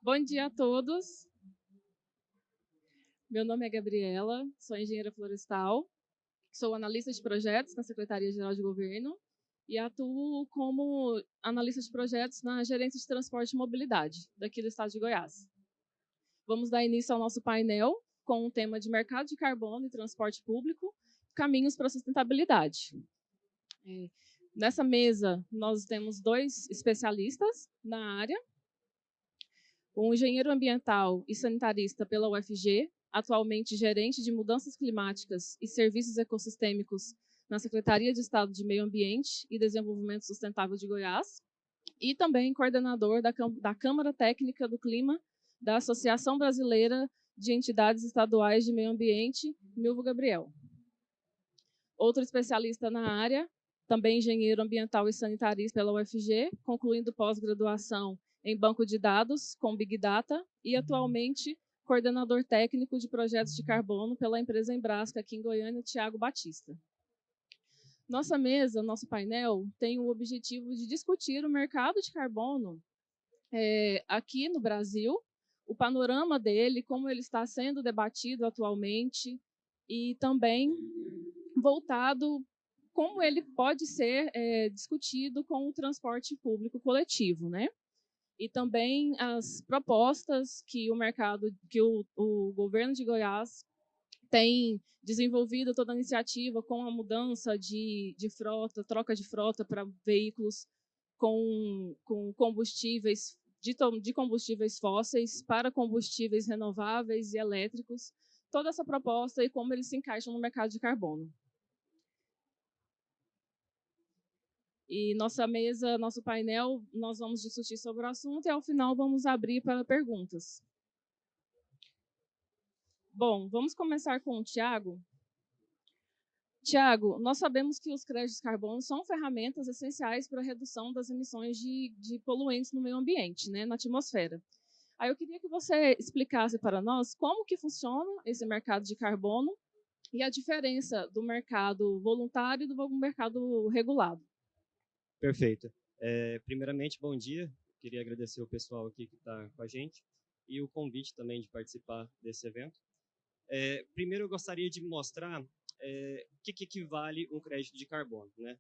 Bom dia a todos. Meu nome é Gabriela, sou engenheira florestal, sou analista de projetos na Secretaria-Geral de Governo e atuo como analista de projetos na Gerência de Transporte e Mobilidade, daqui do estado de Goiás. Vamos dar início ao nosso painel com o tema de mercado de carbono e transporte público, caminhos para a sustentabilidade. Nessa mesa, nós temos dois especialistas na área, um engenheiro ambiental e sanitarista pela UFG, atualmente gerente de mudanças climáticas e serviços ecossistêmicos na Secretaria de Estado de Meio Ambiente e Desenvolvimento Sustentável de Goiás, e também coordenador da Câmara Técnica do Clima da Associação Brasileira de Entidades Estaduais de Meio Ambiente, Milvo Gabriel. Outro especialista na área, também engenheiro ambiental e sanitarista pela UFG, concluindo pós-graduação em banco de dados com Big Data e atualmente coordenador técnico de projetos de carbono pela empresa Embrasca, aqui em Goiânia, Thiago Batista. Nossa mesa, nosso painel, tem o objetivo de discutir o mercado de carbono aqui no Brasil, o panorama dele, como ele está sendo debatido atualmente e também voltado como ele pode ser discutido com o transporte público coletivo, né? E também as propostas que o mercado, que o governo de Goiás tem desenvolvido toda a iniciativa com a mudança de frota, troca de frota para veículos com combustíveis, de combustíveis fósseis para combustíveis renováveis e elétricos, toda essa proposta e como eles se encaixam no mercado de carbono. E nossa mesa, nosso painel, nós vamos discutir sobre o assunto e, ao final, vamos abrir para perguntas. Bom, vamos começar com o Thiago. Thiago, nós sabemos que os créditos de carbono são ferramentas essenciais para a redução das emissões de poluentes no meio ambiente, né, na atmosfera. Aí eu queria que você explicasse para nós como que funciona esse mercado de carbono e a diferença do mercado voluntário e do mercado regulado. Perfeito. Primeiramente, bom dia. Queria agradecer o pessoal aqui que está com a gente e o convite também de participar desse evento. Primeiro, eu gostaria de mostrar o que equivale um crédito de carbono, né?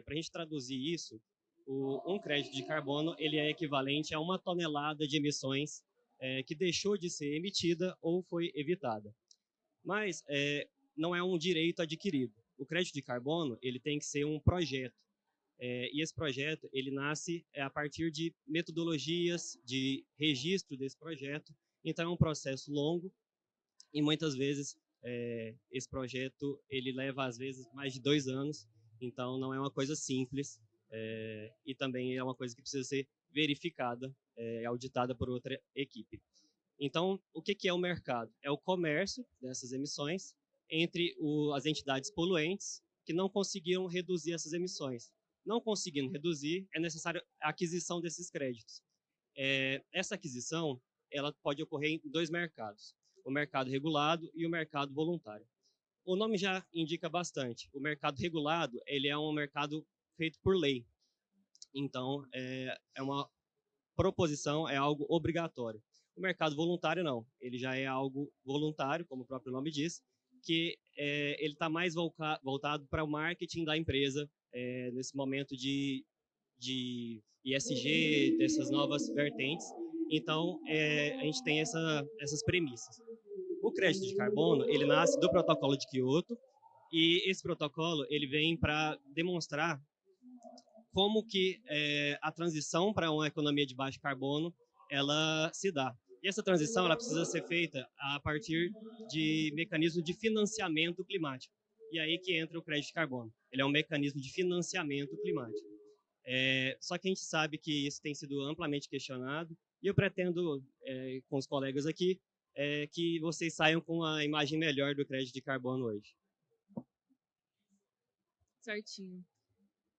Para a gente traduzir isso, um crédito de carbono ele é equivalente a 1 tonelada de emissões que deixou de ser emitida ou foi evitada. Mas não é um direito adquirido. O crédito de carbono ele tem que ser um projeto. E esse projeto ele nasce a partir de metodologias de registro desse projeto. Então, é um processo longo e muitas vezes esse projeto ele leva às vezes mais de 2 anos. Então, não é uma coisa simples e também é uma coisa que precisa ser verificada, auditada por outra equipe. Então, o que é o mercado? É o comércio dessas emissões entre as entidades poluentes que não conseguiram reduzir essas emissões. Não conseguindo reduzir, é necessária a aquisição desses créditos. Essa aquisição ela pode ocorrer em 2 mercados, o mercado regulado e o mercado voluntário. O nome já indica bastante. O mercado regulado ele é um mercado feito por lei. Então, é uma proposição, é algo obrigatório. O mercado voluntário não, ele já é algo voluntário, como o próprio nome diz, que ele está mais voltado para o marketing da empresa nesse momento de ISG, dessas novas vertentes. Então, a gente tem essas premissas. O crédito de carbono, ele nasce do protocolo de Kyoto, e esse protocolo ele vem para demonstrar como que a transição para uma economia de baixo carbono ela se dá. E essa transição ela precisa ser feita a partir de mecanismos de financiamento climático. E aí que entra o crédito de carbono. Ele é um mecanismo de financiamento climático. Só que a gente sabe que isso tem sido amplamente questionado e eu pretendo, com os colegas aqui, que vocês saiam com a imagem melhor do crédito de carbono hoje. Certinho.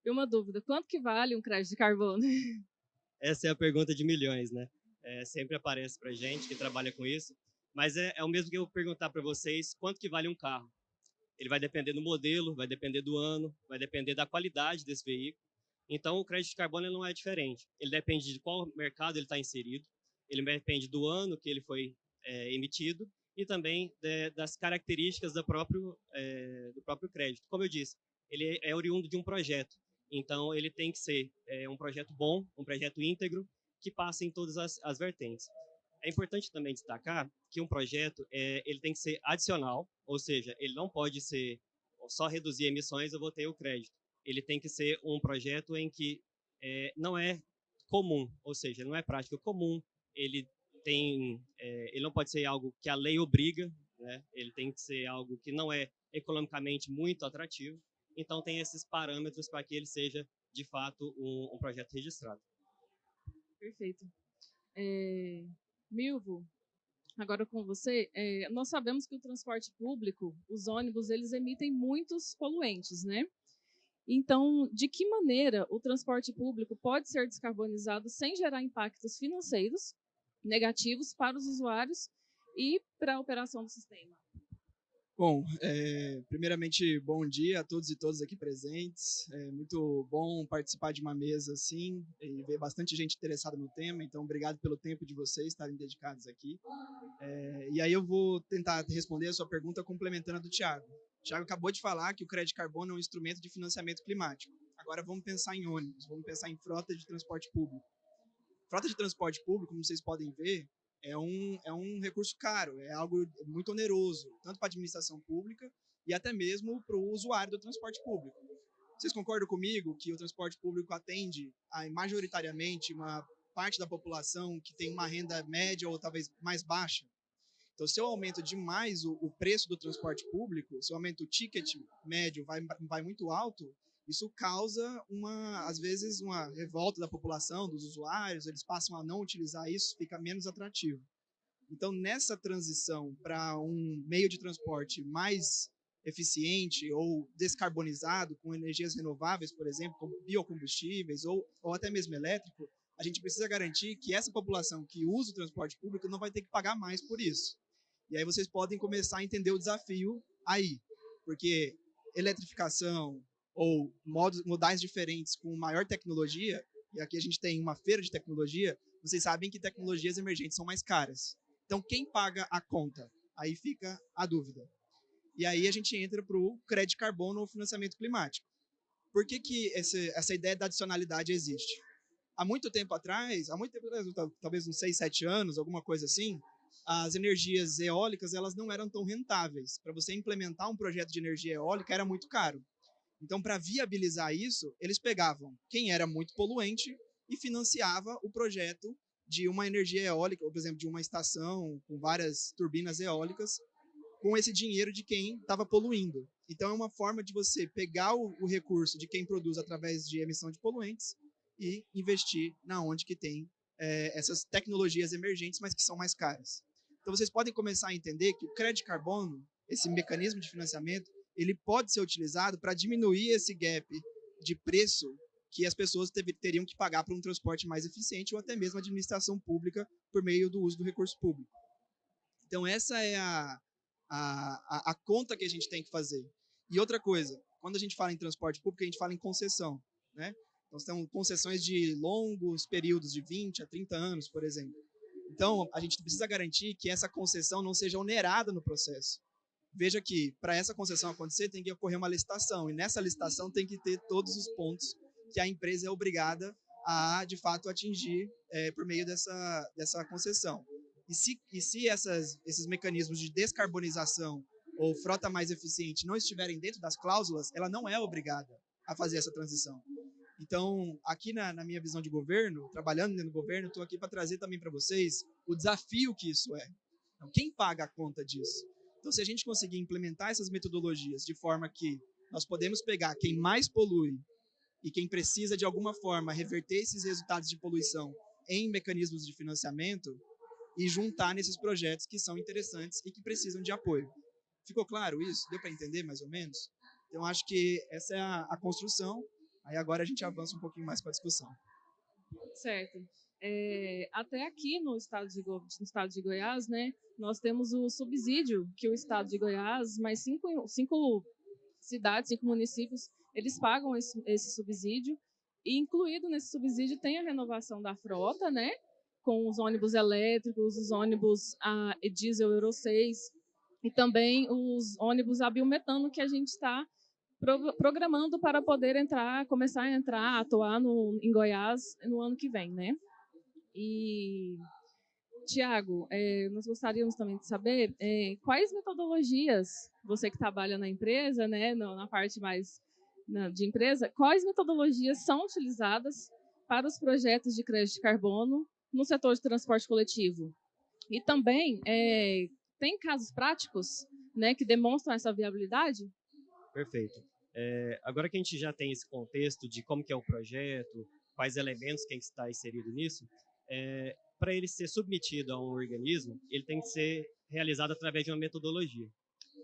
E uma dúvida, quanto que vale um crédito de carbono? Essa é a pergunta de milhões, né? Sempre aparece para gente que trabalha com isso, mas é o mesmo que eu perguntar para vocês quanto que vale um carro. Ele vai depender do modelo, vai depender do ano, vai depender da qualidade desse veículo. Então, o crédito de carbono não é diferente. Ele depende de qual mercado ele está inserido, Ele depende do ano que ele foi emitido e também das características do próprio crédito. Como eu disse, ele é oriundo de um projeto, então ele tem que ser um projeto bom, um projeto íntegro, que passe em todas as vertentes. É importante também destacar que um projeto ele tem que ser adicional, ou seja, ele não pode ser só reduzir emissões, eu vou ter o crédito. Ele tem que ser um projeto em que não é comum, ou seja, não é prática comum, ele ele não pode ser algo que a lei obriga, né? Ele tem que ser algo que não é economicamente muito atrativo, então tem esses parâmetros para que ele seja, de fato, um projeto registrado. Perfeito. Milvo, agora com você, nós sabemos que o transporte público, os ônibus, eles emitem muitos poluentes, né? Então, de que maneira o transporte público pode ser descarbonizado sem gerar impactos financeiros negativos para os usuários e para a operação do sistema? Bom, primeiramente, bom dia a todos e todas aqui presentes. É muito bom participar de uma mesa assim e ver bastante gente interessada no tema, então obrigado pelo tempo de vocês estarem dedicados aqui. E aí eu vou tentar responder a sua pergunta complementando a do Thiago. O Thiago acabou de falar que o crédito carbono é um instrumento de financiamento climático. Agora vamos pensar em ônibus, vamos pensar em frota de transporte público. Frota de transporte público, como vocês podem ver, é um recurso caro, é algo muito oneroso, tanto para a administração pública e até mesmo para o usuário do transporte público. Vocês concordam comigo que o transporte público atende majoritariamente uma parte da população que tem uma renda média ou talvez mais baixa? Então, se eu aumento demais o preço do transporte público, se eu aumento o ticket médio vai muito alto, isso causa, às vezes, uma revolta da população, dos usuários, eles passam a não utilizar isso, fica menos atrativo. Então, nessa transição para um meio de transporte mais eficiente ou descarbonizado, com energias renováveis, por exemplo, como biocombustíveis ou até mesmo elétrico, a gente precisa garantir que essa população que usa o transporte público não vai ter que pagar mais por isso. E aí vocês podem começar a entender o desafio aí, porque eletrificação ou modais diferentes com maior tecnologia, e aqui a gente tem uma feira de tecnologia, vocês sabem que tecnologias emergentes são mais caras. Então, quem paga a conta? Aí fica a dúvida. E aí a gente entra para o crédito carbono ou financiamento climático. Por que essa ideia da adicionalidade existe? Há muito tempo atrás, talvez uns 6, 7 anos, alguma coisa assim, as energias eólicas elas não eram tão rentáveis. Para você implementar um projeto de energia eólica era muito caro. Então, para viabilizar isso, eles pegavam quem era muito poluente e financiava o projeto de uma energia eólica, ou, por exemplo, de uma estação com várias turbinas eólicas, com esse dinheiro de quem estava poluindo. Então, é uma forma de você pegar o recurso de quem produz através de emissão de poluentes e investir na onde que tem essas tecnologias emergentes, mas que são mais caras. Então, vocês podem começar a entender que o crédito carbono, esse mecanismo de financiamento, ele pode ser utilizado para diminuir esse gap de preço que as pessoas teriam que pagar para um transporte mais eficiente ou até mesmo a administração pública por meio do uso do recurso público. Então, essa é a conta que a gente tem que fazer. E outra coisa, quando a gente fala em transporte público, a gente fala em concessão, né? Então, são concessões de longos períodos, de 20 a 30 anos, por exemplo. Então, a gente precisa garantir que essa concessão não seja onerada no processo. Veja que, para essa concessão acontecer, tem que ocorrer uma licitação, e nessa licitação tem que ter todos os pontos que a empresa é obrigada a, de fato, atingir por meio dessa concessão. E se esses mecanismos de descarbonização ou frota mais eficiente não estiverem dentro das cláusulas, ela não é obrigada a fazer essa transição. Então, aqui na minha visão de governo, trabalhando dentro do governo, estou aqui para trazer também para vocês o desafio que isso é. Então, quem paga a conta disso? Então, se a gente conseguir implementar essas metodologias de forma que nós podemos pegar quem mais polui e quem precisa, de alguma forma, reverter esses resultados de poluição em mecanismos de financiamento e juntar nesses projetos que são interessantes e que precisam de apoio. Ficou claro isso? Deu para entender mais ou menos? Então, acho que essa é a construção. Aí agora a gente avança um pouquinho mais com a discussão. Certo. Até aqui no estado de Goiás, né, nós temos o subsídio que o estado de Goiás, mais cinco cidades, 5 municípios, eles pagam esse subsídio, e incluído nesse subsídio tem a renovação da frota, né, com os ônibus elétricos, os ônibus a diesel Euro 6 e também os ônibus a biometano que a gente está programando para poder começar a entrar, atuar em Goiás no ano que vem, né? E Tiago, nós gostaríamos também de saber quais metodologias, você que trabalha na empresa, né, na parte mais de empresa, quais metodologias são utilizadas para os projetos de crédito de carbono no setor de transporte coletivo? E também, tem casos práticos, né, que demonstram essa viabilidade? Perfeito. Agora que a gente já tem esse contexto de como que é o projeto, quais elementos que está inserido nisso, para ele ser submetido a um organismo, ele tem que ser realizado através de uma metodologia,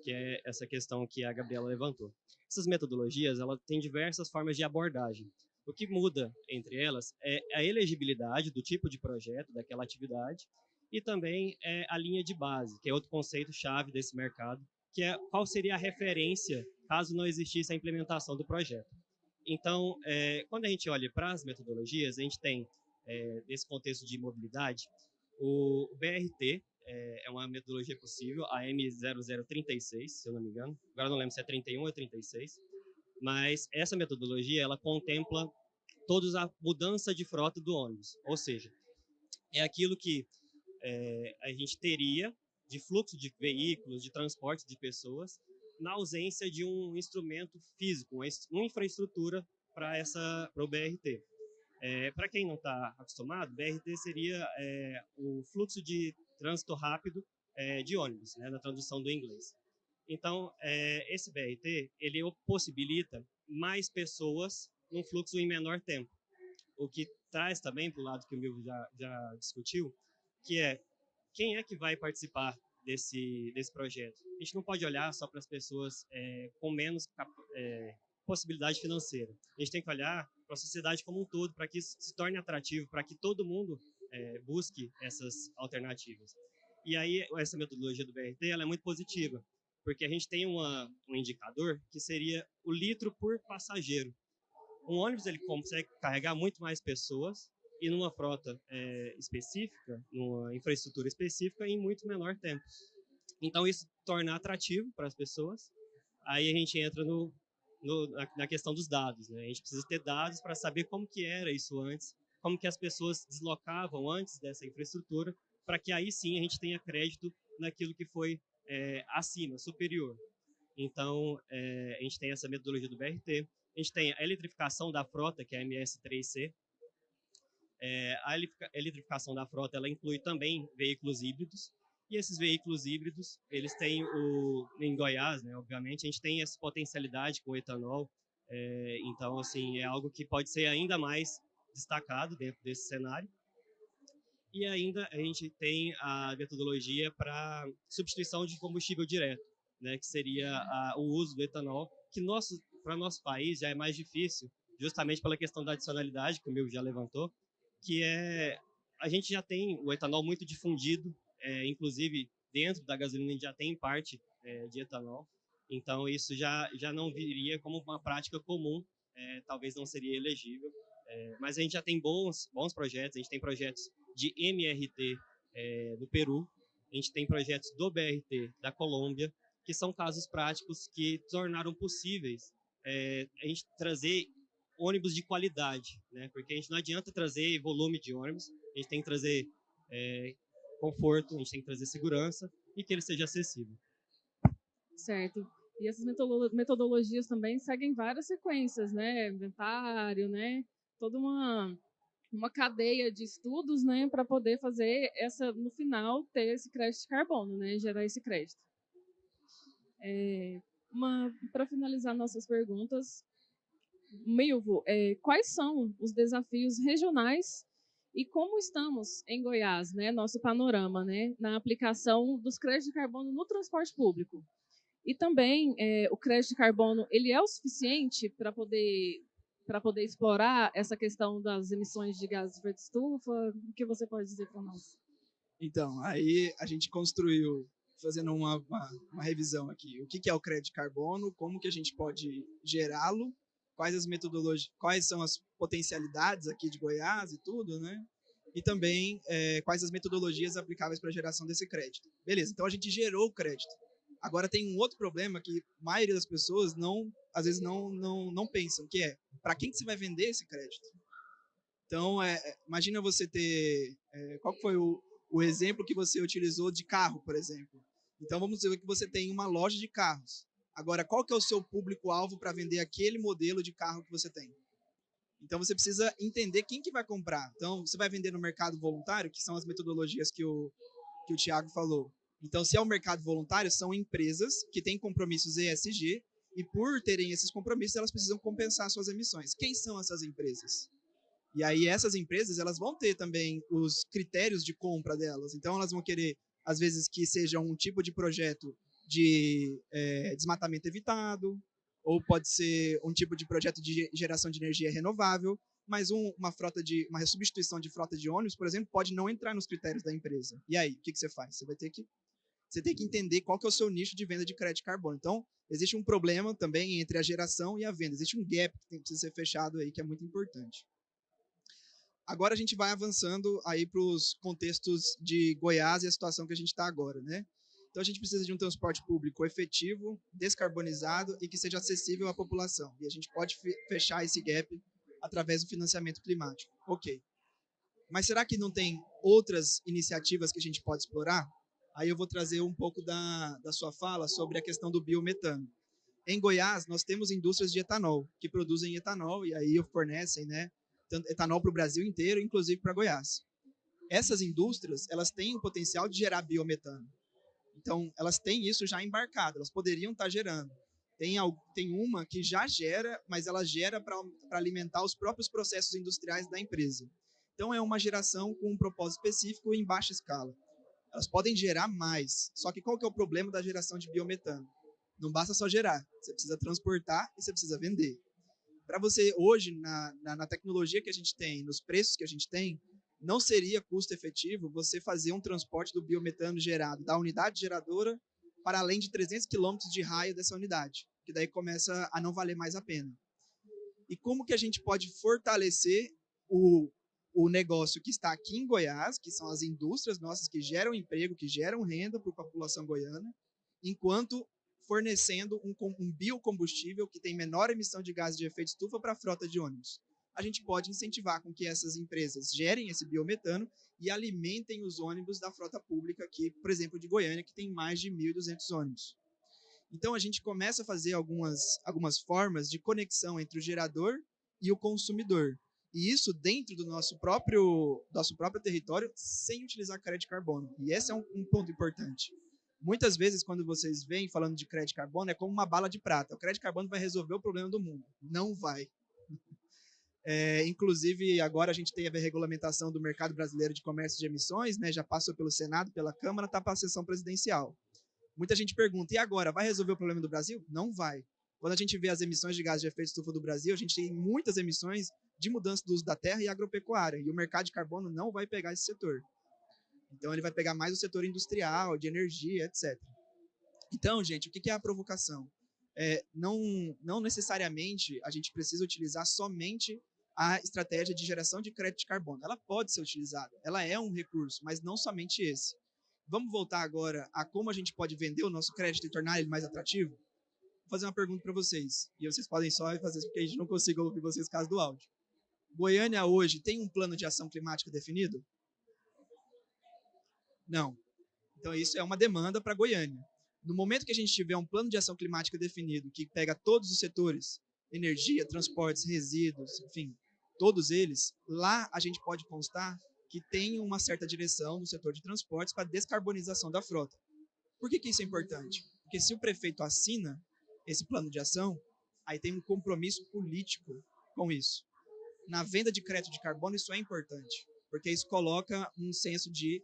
que é essa questão que a Gabriela levantou. Essas metodologias, ela têm diversas formas de abordagem. O que muda entre elas é a elegibilidade do tipo de projeto, daquela atividade, e também a linha de base, que é outro conceito-chave desse mercado, que é qual seria a referência caso não existisse a implementação do projeto. Então, quando a gente olha para as metodologias, a gente tem, nesse contexto de mobilidade, o BRT, é uma metodologia possível, a M0036, se eu não me engano. Agora não lembro se é 31 ou 36. Mas essa metodologia, ela contempla toda a mudança de frota do ônibus. Ou seja, é aquilo que a gente teria de fluxo de veículos, de transporte de pessoas, na ausência de um instrumento físico, uma infraestrutura para o BRT. Para quem não está acostumado, BRT seria o fluxo de trânsito rápido de ônibus, né, na tradução do inglês. Então, esse BRT, ele possibilita mais pessoas num fluxo em menor tempo. O que traz também para o lado que o Milvio já discutiu, que é quem é que vai participar desse projeto. A gente não pode olhar só para as pessoas com menos possibilidade financeira. A gente tem que olhar para a sociedade como um todo, para que isso se torne atrativo, para que todo mundo busque essas alternativas. E aí, essa metodologia do BRT, ela é muito positiva, porque a gente tem um indicador que seria o litro por passageiro. Um ônibus, ele consegue carregar muito mais pessoas e numa frota específica, numa infraestrutura específica, em muito menor tempo. Então, isso torna atrativo para as pessoas. Aí a gente entra na questão dos dados, né? A gente precisa ter dados para saber como que era isso antes, como que as pessoas deslocavam antes dessa infraestrutura, para que aí sim a gente tenha crédito naquilo que foi acima, superior. Então, a gente tem essa metodologia do BRT, a gente tem a eletrificação da frota, que é a MS3C. A eletrificação da frota, ela inclui também veículos híbridos, e esses veículos híbridos, eles têm em Goiás, né, obviamente, a gente tem essa potencialidade com o etanol, então, assim, é algo que pode ser ainda mais destacado dentro desse cenário. E ainda a gente tem a metodologia para substituição de combustível direto, né, que seria o uso do etanol, que para nosso país já é mais difícil, justamente pela questão da adicionalidade, que o Milvio já levantou, que a gente já tem o etanol muito difundido, inclusive dentro da gasolina a gente já tem parte de etanol, então isso já não viria como uma prática comum, talvez não seria elegível, mas a gente já tem bons projetos, a gente tem projetos de MRT do Peru, a gente tem projetos do BRT da Colômbia, que são casos práticos que tornaram possíveis a gente trazer ônibus de qualidade, né? Porque a gente não adianta trazer volume de ônibus, a gente tem que trazer conforto, a gente tem que trazer segurança e que ele seja acessível. Certo. E essas metodologias também seguem várias sequências, né? Inventário, né? Toda uma cadeia de estudos, né, para poder fazer no final, ter esse crédito de carbono, né, gerar esse crédito. Para finalizar nossas perguntas, Milvo, quais são os desafios regionais e como estamos em Goiás, né, nosso panorama, né, na aplicação dos créditos de carbono no transporte público? E também, o crédito de carbono, ele é o suficiente para poder explorar essa questão das emissões de gases de efeito estufa? O que você pode dizer para nós? Então, aí a gente construiu, fazendo uma revisão aqui, o que é o crédito de carbono, como que a gente pode gerá-lo, quais as metodologias, quais são as potencialidades aqui de Goiás e tudo, né? e também quais as metodologias aplicáveis para a geração desse crédito. Beleza, então a gente gerou o crédito. Agora tem um outro problema que a maioria das pessoas às vezes não pensam, que é para quem que você vai vender esse crédito? Então, imagina você ter... qual foi o exemplo que você utilizou de carro, por exemplo? Então, vamos dizer que você tem uma loja de carros. Agora, qual que é o seu público-alvo para vender aquele modelo de carro que você tem? Então, você precisa entender quem que vai comprar. Então, você vai vender no mercado voluntário, que são as metodologias que o Thiago falou. Então, se é o mercado voluntário, são empresas que têm compromissos ESG e, por terem esses compromissos, elas precisam compensar suas emissões. Quem são essas empresas? E aí, essas empresas, elas vão ter também os critérios de compra delas. Então, elas vão querer, às vezes, que seja um tipo de projeto de desmatamento evitado, ou pode ser um tipo de projeto de geração de energia renovável, mas uma substituição de frota de ônibus, por exemplo, pode não entrar nos critérios da empresa. E aí, o que você faz? Você tem que entender qual que é o seu nicho de venda de crédito de carbono. Então, existe um problema também entre a geração e a venda. Existe um gap que precisa ser fechado aí, que é muito importante. Agora a gente vai avançando aí para os contextos de Goiás e a situação que a gente está agora, né? Então a gente precisa de um transporte público efetivo, descarbonizado e que seja acessível à população. E a gente pode fechar esse gap através do financiamento climático. Ok. Mas será que não tem outras iniciativas que a gente pode explorar? Aí eu vou trazer um pouco da sua fala sobre a questão do biometano. Em Goiás, nós temos indústrias de etanol, que produzem etanol e aí fornecem, né, etanol para o Brasil inteiro, inclusive para Goiás. Essas indústrias, elas têm o potencial de gerar biometano. Então, elas têm isso já embarcado, elas poderiam estar gerando. Tem uma que já gera, mas ela gera para alimentar os próprios processos industriais da empresa. Então, é uma geração com um propósito específico em baixa escala. Elas podem gerar mais, só que qual que é o problema da geração de biometano? Não basta só gerar, você precisa transportar e você precisa vender. Para você, hoje, na tecnologia que a gente tem, nos preços que a gente tem, não seria custo efetivo você fazer um transporte do biometano gerado da unidade geradora para além de 300 quilômetros de raio dessa unidade, que daí começa a não valer mais a pena. E como que a gente pode fortalecer o negócio que está aqui em Goiás, que são as indústrias nossas que geram emprego, que geram renda para a população goiana, enquanto fornecendo um biocombustível que tem menor emissão de gases de efeito estufa para a frota de ônibus. A gente pode incentivar com que essas empresas gerem esse biometano e alimentem os ônibus da frota pública aqui, por exemplo, de Goiânia, que tem mais de 1.200 ônibus. Então, a gente começa a fazer algumas formas de conexão entre o gerador e o consumidor. E isso dentro do nosso próprio território, sem utilizar crédito de carbono. E esse é um ponto importante. Muitas vezes, quando vocês vêm falando de crédito de carbono, é como uma bala de prata. O crédito de carbono vai resolver o problema do mundo. Não vai. Inclusive, agora a gente tem a regulamentação do mercado brasileiro de comércio de emissões, né? Já passou pelo Senado, pela Câmara, está para a sessão presidencial. Muita gente pergunta, e agora, vai resolver o problema do Brasil? Não vai. Quando a gente vê as emissões de gases de efeito estufa do Brasil, a gente tem muitas emissões de mudança do uso da terra e agropecuária, e o mercado de carbono não vai pegar esse setor. Então, ele vai pegar mais o setor industrial, de energia, etc. Então, gente, o que é a provocação? Não necessariamente a gente precisa utilizar somente a estratégia de geração de crédito de carbono. Ela pode ser utilizada, ela é um recurso, mas não somente esse. Vamos voltar agora a como a gente pode vender o nosso crédito e tornar ele mais atrativo? Vou fazer uma pergunta para vocês, e vocês podem só fazer isso porque a gente não consiga ouvir vocês por causa do áudio. Goiânia hoje tem um plano de ação climática definido? Não. Então isso é uma demanda para Goiânia. No momento que a gente tiver um plano de ação climática definido, que pega todos os setores, energia, transportes, resíduos, enfim, todos eles, lá a gente pode constar que tem uma certa direção no setor de transportes para a descarbonização da frota. Por que isso é importante? Porque se o prefeito assina esse plano de ação, aí tem um compromisso político com isso. Na venda de crédito de carbono, isso é importante, porque isso coloca um senso de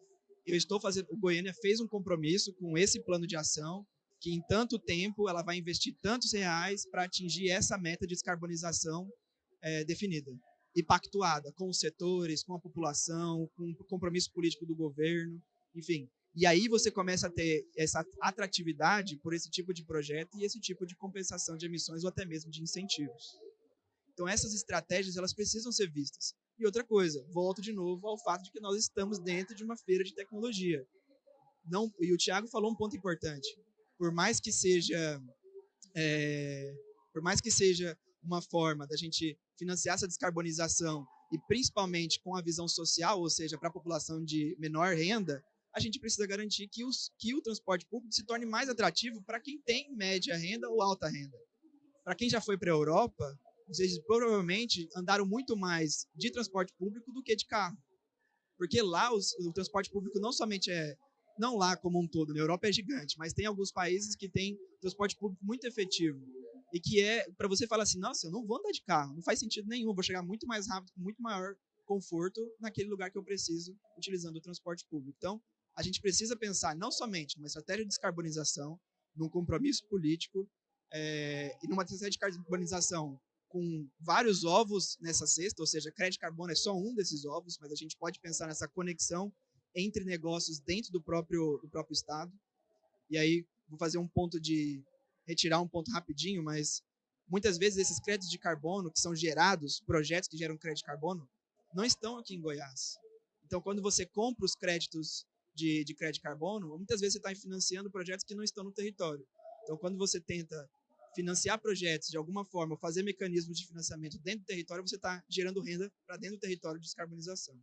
o Goiânia fez um compromisso com esse plano de ação, que em tanto tempo ela vai investir tantos reais para atingir essa meta de descarbonização definida e pactuada com os setores, com a população, com o compromisso político do governo, enfim. E aí você começa a ter essa atratividade por esse tipo de projeto e esse tipo de compensação de emissões ou até mesmo de incentivos. Então essas estratégias elas precisam ser vistas. E outra coisa, volto de novo ao fato de que nós estamos dentro de uma feira de tecnologia. Não, e o Thiago falou um ponto importante. Por mais que seja, por mais que seja uma forma da gente financiar essa descarbonização e principalmente com a visão social, ou seja, para a população de menor renda, a gente precisa garantir que o transporte público se torne mais atrativo para quem tem média renda ou alta renda. Para quem já foi para a Europa, vocês provavelmente andaram muito mais de transporte público do que de carro. Porque lá o transporte público não somente não lá como um todo, na Europa é gigante, mas tem alguns países que têm transporte público muito efetivo. E que para você falar assim, nossa, eu não vou andar de carro, não faz sentido nenhum, eu vou chegar muito mais rápido, com muito maior conforto naquele lugar que eu preciso, utilizando o transporte público. Então, a gente precisa pensar não somente numa estratégia de descarbonização, num compromisso político, e numa estratégia de descarbonização com vários ovos nessa cesta, ou seja, crédito de carbono é só um desses ovos, mas a gente pode pensar nessa conexão entre negócios dentro do próprio estado. E aí, vou fazer retirar um ponto rapidinho, mas muitas vezes esses créditos de carbono que são gerados, projetos que geram crédito de carbono, não estão aqui em Goiás. Então, quando você compra os créditos de crédito de carbono, muitas vezes você está financiando projetos que não estão no território. Então, quando você tenta financiar projetos de alguma forma, fazer mecanismos de financiamento dentro do território, você está gerando renda para dentro do território de descarbonização.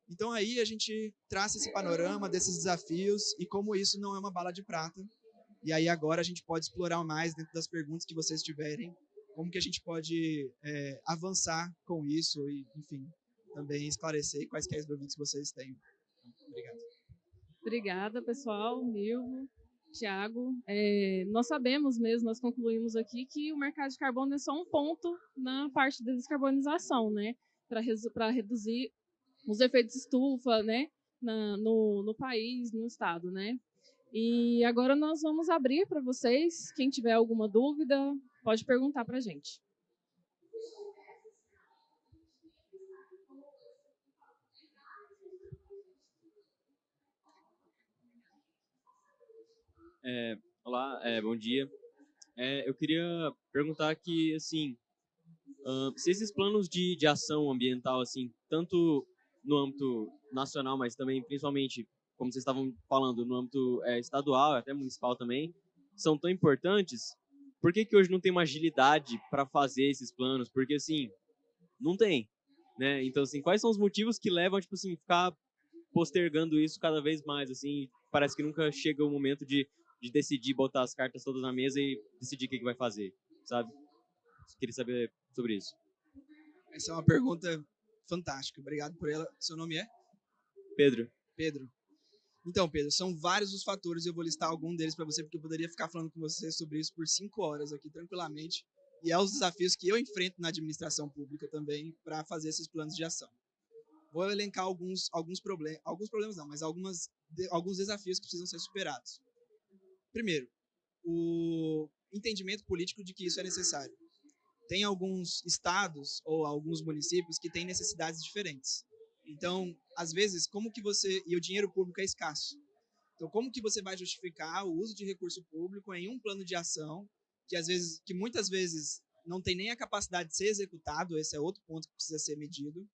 Então aí a gente traça esse panorama desses desafios e como isso não é uma bala de prata. E aí agora a gente pode explorar mais dentro das perguntas que vocês tiverem, como que a gente pode avançar com isso e, enfim, também esclarecer quaisquer dúvidas que vocês tenham. Obrigado. Obrigada, pessoal, Nilvo, Tiago. Nós sabemos mesmo, nós concluímos aqui que o mercado de carbono é só um ponto na parte da descarbonização, né? Para reduzir os efeitos estufa, né? No país, no estado, né? E agora nós vamos abrir para vocês. Quem tiver alguma dúvida, pode perguntar para a gente. Olá, bom dia. Eu queria perguntar aqui, assim, se esses planos de ação ambiental, assim, tanto no âmbito nacional, mas também, principalmente, como vocês estavam falando, no âmbito estadual, até municipal também, são tão importantes, por que hoje não tem uma agilidade para fazer esses planos? Porque, assim, não tem, né? Então, assim, quais são os motivos que levam, tipo assim, ficar postergando isso cada vez mais, assim, parece que nunca chega o momento de decidir, botar as cartas todas na mesa e decidir o que vai fazer, sabe? Queria saber sobre isso. Essa é uma pergunta fantástica, obrigado por ela. Seu nome é? Pedro. Pedro. Então, Pedro, são vários os fatores e eu vou listar algum deles para você, porque eu poderia ficar falando com você sobre isso por 5 horas aqui, tranquilamente. E é os desafios que eu enfrento na administração pública também para fazer esses planos de ação. Vou elencar alguns problemas não, mas alguns desafios que precisam ser superados. Primeiro, o entendimento político de que isso é necessário. Tem alguns estados ou alguns municípios que têm necessidades diferentes. Então, às vezes, e o dinheiro público é escasso. Então, como que você vai justificar o uso de recurso público em um plano de ação que muitas vezes não tem nem a capacidade de ser executado, esse é outro ponto que precisa ser medido,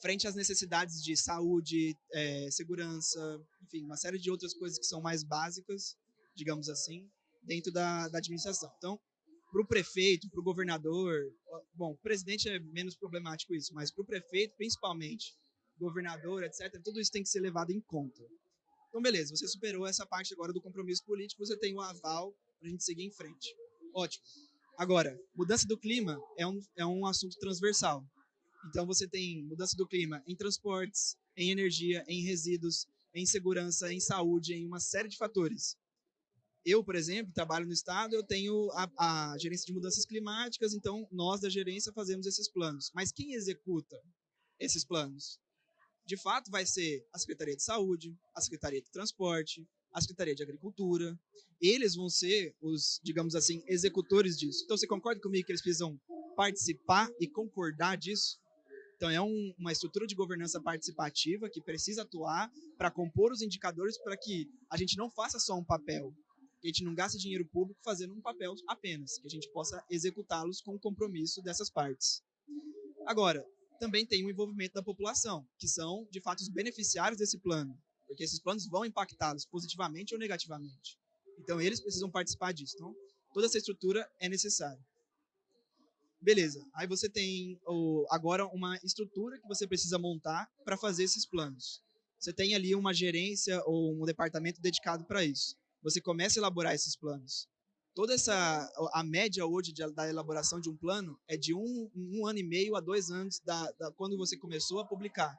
frente às necessidades de saúde, segurança, enfim, uma série de outras coisas que são mais básicas, digamos assim, dentro da administração. Então, para o prefeito, para o governador, bom, o presidente é menos problemático isso, mas para o prefeito, principalmente, governador, etc., tudo isso tem que ser levado em conta. Então, beleza, você superou essa parte agora do compromisso político, você tem o aval para a gente seguir em frente. Ótimo. Agora, mudança do clima é um assunto transversal. Então, você tem mudança do clima em transportes, em energia, em resíduos, em segurança, em saúde, em uma série de fatores. Eu, por exemplo, trabalho no estado, eu tenho a gerência de mudanças climáticas, então nós da gerência fazemos esses planos. Mas quem executa esses planos? De fato, vai ser a Secretaria de Saúde, a Secretaria de Transporte, a Secretaria de Agricultura. Eles vão ser os, digamos assim, executores disso. Então, você concorda comigo que eles precisam participar e concordar disso? Então, é uma estrutura de governança participativa que precisa atuar para compor os indicadores para que a gente não faça só um papel, que a gente não gaste dinheiro público fazendo um papel apenas, que a gente possa executá-los com o compromisso dessas partes. Agora, também tem o envolvimento da população, que são, de fato, os beneficiários desse plano, porque esses planos vão impactá-los positivamente ou negativamente. Então, eles precisam participar disso. Então, toda essa estrutura é necessária. Beleza. Aí você tem agora uma estrutura que você precisa montar para fazer esses planos. Você tem ali uma gerência ou um departamento dedicado para isso. Você começa a elaborar esses planos. A média hoje da elaboração de um plano é de um ano e meio a 2 anos quando você começou a publicar,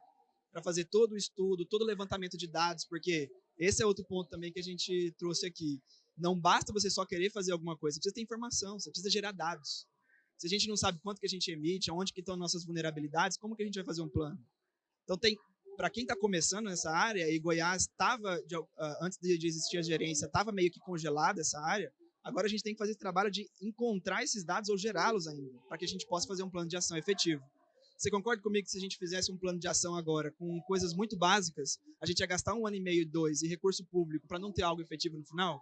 para fazer todo o estudo, todo o levantamento de dados, porque esse é outro ponto também que a gente trouxe aqui. Não basta você só querer fazer alguma coisa, você precisa ter informação, você precisa gerar dados. Se a gente não sabe quanto que a gente emite, onde que estão nossas vulnerabilidades, como que a gente vai fazer um plano? Então, para quem está começando nessa área, e Goiás estava, antes de existir a gerência, estava meio que congelada essa área, agora a gente tem que fazer esse trabalho de encontrar esses dados ou gerá-los ainda, para que a gente possa fazer um plano de ação efetivo. Você concorda comigo que se a gente fizesse um plano de ação agora com coisas muito básicas, a gente ia gastar 1 ano e meio, 2, e recurso público para não ter algo efetivo no final?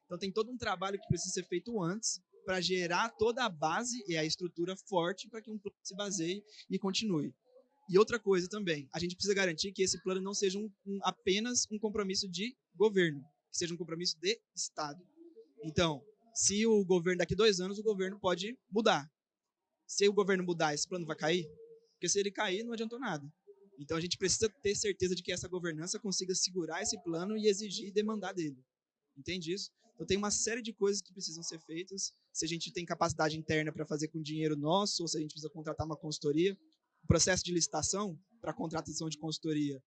Então tem todo um trabalho que precisa ser feito antes para gerar toda a base e a estrutura forte para que um plano se baseie e continue. E outra coisa também, a gente precisa garantir que esse plano não seja apenas um compromisso de governo, que seja um compromisso de Estado. Então, se o governo, daqui 2 anos, o governo pode mudar. Se o governo mudar, esse plano vai cair? Porque se ele cair, não adiantou nada. Então, a gente precisa ter certeza de que essa governança consiga segurar esse plano e exigir e demandar dele. Entende isso? Então, tem uma série de coisas que precisam ser feitas. Se a gente tem capacidade interna para fazer com dinheiro nosso, ou se a gente precisa contratar uma consultoria. O processo de licitação para contratação de consultoria,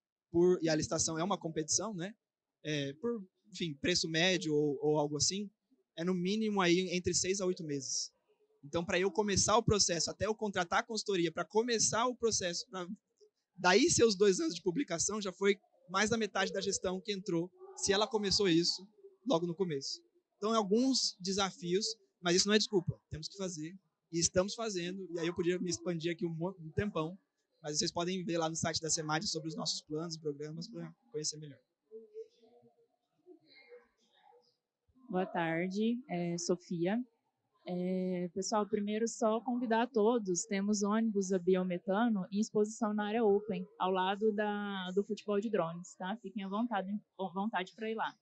e a licitação é uma competição, né? Por, enfim, preço médio ou algo assim, é no mínimo aí entre 6 a 8 meses. Então, para eu começar o processo, até eu contratar a consultoria, para começar o processo, daí seus 2 anos de publicação, já foi mais da metade da gestão que entrou, se ela começou isso logo no começo. Então, alguns desafios, mas isso não é desculpa, temos que fazer, e estamos fazendo, e aí eu podia me expandir aqui um tempão, mas vocês podem ver lá no site da SEMAD sobre os nossos planos e programas para conhecer melhor. Boa tarde, Sofia. Pessoal, primeiro só convidar a todos, temos ônibus a biometano em exposição na área Open, ao lado do futebol de drones, tá? Fiquem à vontade para ir lá.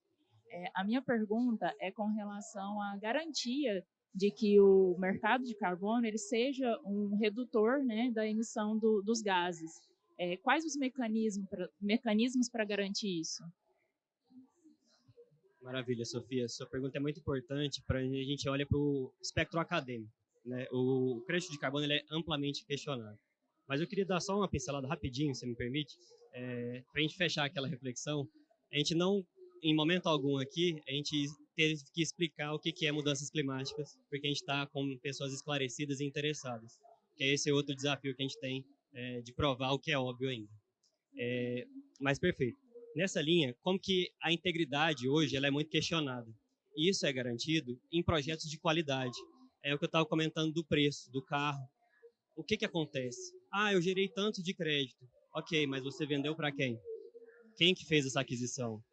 A minha pergunta é com relação à garantia de que o mercado de carbono ele seja um redutor, né, da emissão dos gases. Quais os mecanismos para garantir isso? Maravilha, Sofia. Sua pergunta é muito importante para a gente olhar para o espectro acadêmico, né? O crédito de carbono ele é amplamente questionado. Mas eu queria dar só uma pincelada rapidinho, se me permite, para a gente fechar aquela reflexão. A gente não, em momento algum aqui, a gente teve que explicar o que é mudanças climáticas, porque a gente está com pessoas esclarecidas e interessadas. Que esse é outro desafio que a gente tem de provar o que é óbvio ainda. Mas perfeito. Nessa linha, como que a integridade hoje ela é muito questionada. E isso é garantido em projetos de qualidade. É o que eu estava comentando do preço, do carro. O que acontece? Eu gerei tanto de crédito. Ok, mas você vendeu para quem? Quem que fez essa aquisição?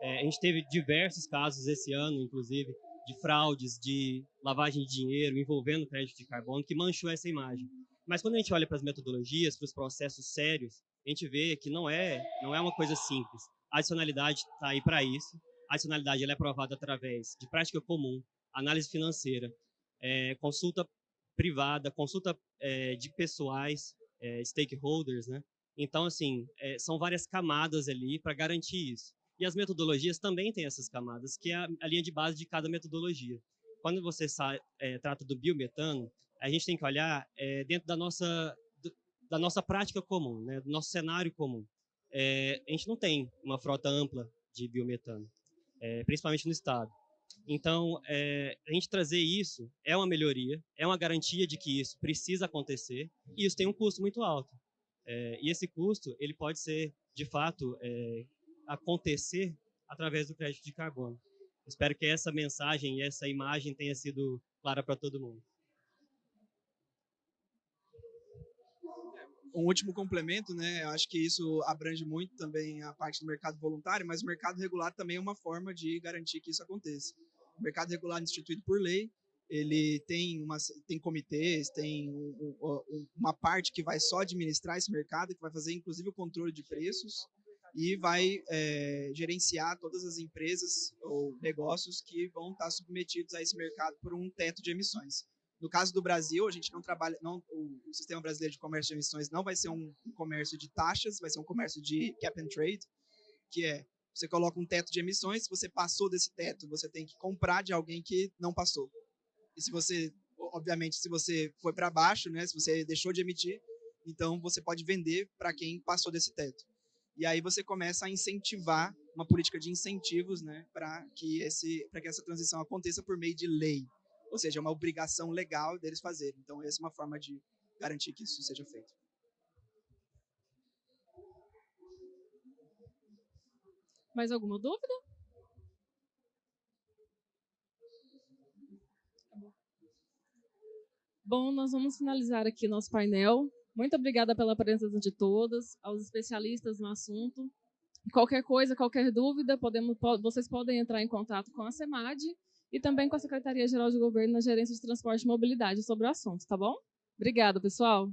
A gente teve diversos casos esse ano, inclusive, de fraudes, de lavagem de dinheiro envolvendo crédito de carbono, que manchou essa imagem. Mas quando a gente olha para as metodologias, para os processos sérios, a gente vê que não é uma coisa simples. A adicionalidade está aí para isso. A adicionalidade ela é aprovada através de prática comum, análise financeira, consulta privada, consulta de pessoais, stakeholders, né? Então, assim, são várias camadas ali para garantir isso. E as metodologias também têm essas camadas, que é a linha de base de cada metodologia. Quando você trata do biometano, a gente tem que olhar dentro da nossa prática comum, né, do nosso cenário comum. A gente não tem uma frota ampla de biometano, principalmente no estado. Então, a gente trazer isso é uma melhoria, é uma garantia de que isso precisa acontecer, e isso tem um custo muito alto. E esse custo ele pode ser, de fato, acontecer através do crédito de carbono. Espero que essa mensagem e essa imagem tenha sido clara para todo mundo. Um último complemento, né? Eu acho que isso abrange muito também a parte do mercado voluntário, mas o mercado regulado também é uma forma de garantir que isso aconteça. O mercado regulado instituído por lei, ele tem comitês, tem uma parte que vai só administrar esse mercado, que vai fazer inclusive o controle de preços e vai gerenciar todas as empresas ou negócios que vão estar submetidos a esse mercado por um teto de emissões. No caso do Brasil, a gente não trabalha, o Sistema Brasileiro de Comércio de Emissões não vai ser um comércio de taxas, vai ser um comércio de cap and trade, que é, você coloca um teto de emissões, se você passou desse teto, você tem que comprar de alguém que não passou. E se você, obviamente, se você foi para baixo, né, se você deixou de emitir, então você pode vender para quem passou desse teto. E aí você começa a incentivar uma política de incentivos, né, para que essa transição aconteça por meio de lei. Ou seja, é uma obrigação legal deles fazerem. Então, essa é uma forma de garantir que isso seja feito. Mais alguma dúvida? Bom, nós vamos finalizar aqui nosso painel. Muito obrigada pela presença de todas, aos especialistas no assunto. Qualquer coisa, qualquer dúvida, vocês podem entrar em contato com a SEMAD e também com a Secretaria-Geral de Governo na Gerência de Transporte e Mobilidade sobre o assunto, tá bom? Obrigada, pessoal.